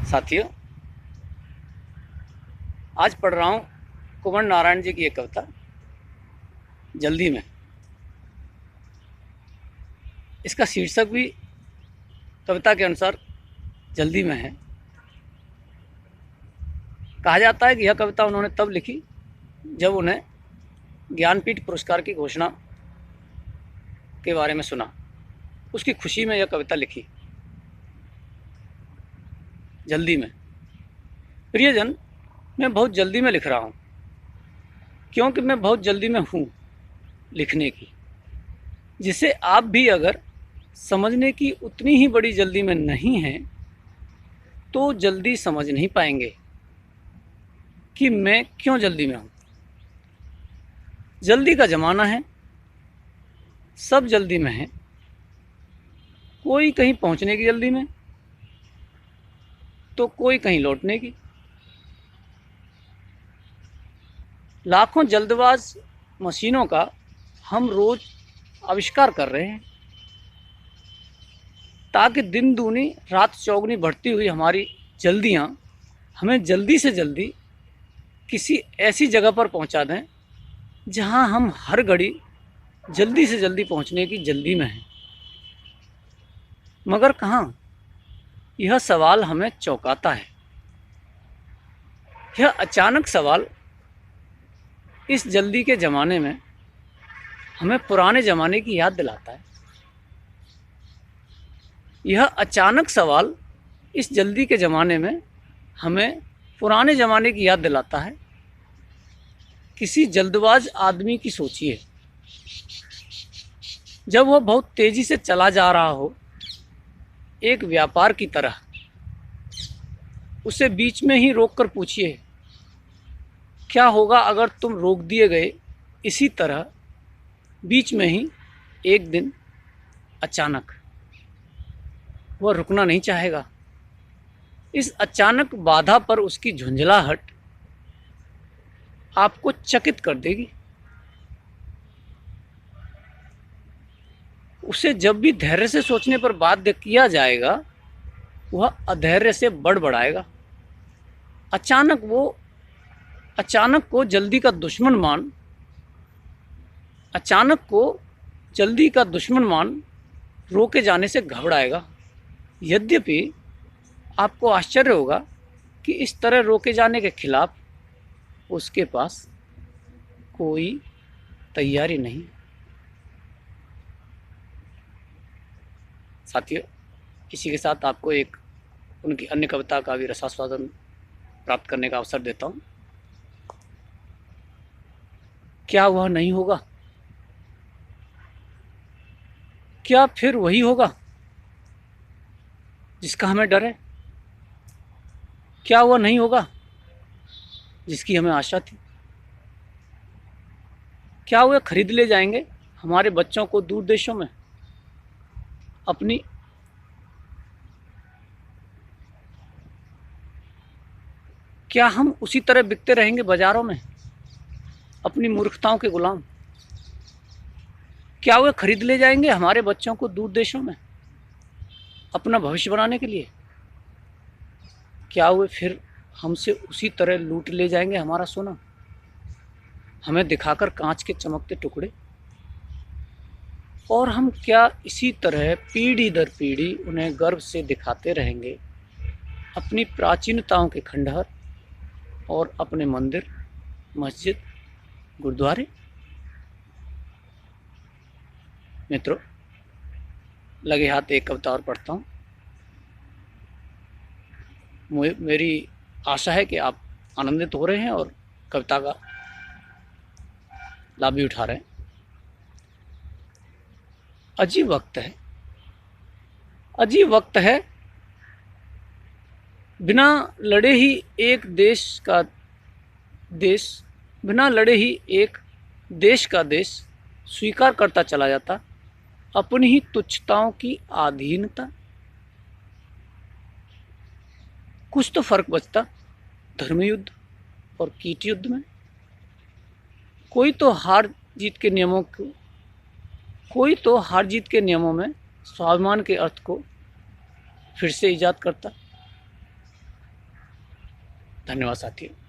साथियों, आज पढ़ रहा हूँ कुंवर नारायण जी की एक कविता जल्दी में। इसका शीर्षक भी कविता के अनुसार जल्दी में है। कहा जाता है कि यह कविता उन्होंने तब लिखी जब उन्हें ज्ञानपीठ पुरस्कार की घोषणा के बारे में सुना। उसकी खुशी में यह कविता लिखी जल्दी में। प्रियजन, मैं बहुत जल्दी में लिख रहा हूँ क्योंकि मैं बहुत जल्दी में हूँ लिखने की, जिसे आप भी अगर समझने की उतनी ही बड़ी जल्दी में नहीं हैं तो जल्दी समझ नहीं पाएंगे कि मैं क्यों जल्दी में हूँ। जल्दी का ज़माना है, सब जल्दी में है। कोई कहीं पहुँचने की जल्दी में तो कोई कहीं लौटने की। लाखों जल्दबाज मशीनों का हम रोज़ आविष्कार कर रहे हैं ताकि दिन दूनी रात चौगुनी बढ़ती हुई हमारी जल्दियाँ हमें जल्दी से जल्दी किसी ऐसी जगह पर पहुंचा दें जहां हम हर घड़ी जल्दी से जल्दी पहुंचने की जल्दी में हैं। मगर कहाँ, यह सवाल हमें चौंकाता है। यह अचानक सवाल इस जल्दी के ज़माने में हमें पुराने ज़माने की याद दिलाता है। यह अचानक सवाल इस जल्दी के ज़माने में हमें पुराने ज़माने की याद दिलाता है। किसी जल्दबाज आदमी की सोचिए, जब वह बहुत तेज़ी से चला जा रहा हो एक व्यापार की तरह, उसे बीच में ही रोक कर पूछिए, क्या होगा अगर तुम रोक दिए गए इसी तरह बीच में ही एक दिन अचानक। वह रुकना नहीं चाहेगा। इस अचानक बाधा पर उसकी झुंझलाहट आपको चकित कर देगी। उसे जब भी धैर्य से सोचने पर बाध्य किया जाएगा, वह अधैर्य से बड़बड़ाएगा। अचानक को जल्दी का दुश्मन मान रोके जाने से घबराएगा। यद्यपि आपको आश्चर्य होगा कि इस तरह रोके जाने के खिलाफ उसके पास कोई तैयारी नहीं। साथियों, इसी के साथ आपको एक उनकी अन्य कविता का भी रसास्वादन प्राप्त करने का अवसर देता हूँ। क्या वह नहीं होगा? क्या फिर वही होगा जिसका हमें डर है? क्या वह नहीं होगा जिसकी हमें आशा थी? क्या वे खरीद ले जाएंगे हमारे बच्चों को दूर देशों में अपनी क्या हम उसी तरह बिकते रहेंगे बाजारों में अपनी मूर्खताओं के गुलाम? क्या वे खरीद ले जाएंगे हमारे बच्चों को दूर देशों में अपना भविष्य बनाने के लिए? क्या वे फिर हमसे उसी तरह लूट ले जाएंगे हमारा सोना, हमें दिखाकर कांच के चमकते टुकड़े? और हम क्या इसी तरह पीढ़ी दर पीढ़ी उन्हें गर्व से दिखाते रहेंगे अपनी प्राचीनताओं के खंडहर और अपने मंदिर, मस्जिद, गुरुद्वारे? मित्रों, लगे हाथ एक कविता और पढ़ता हूँ। मेरी आशा है कि आप आनंदित हो रहे हैं और कविता का लाभ भी उठा रहे हैं। अजीब वक्त है, अजीब वक्त है, बिना लड़े ही एक देश का देश स्वीकार करता चला जाता अपनी ही तुच्छताओं की अधीनता। कुछ तो फर्क बचता धर्म युद्ध और कीट युद्ध में। कोई तो हार जीत के नियमों में स्वाभिमान के अर्थ को फिर से ईजाद करता। धन्यवाद साथियों।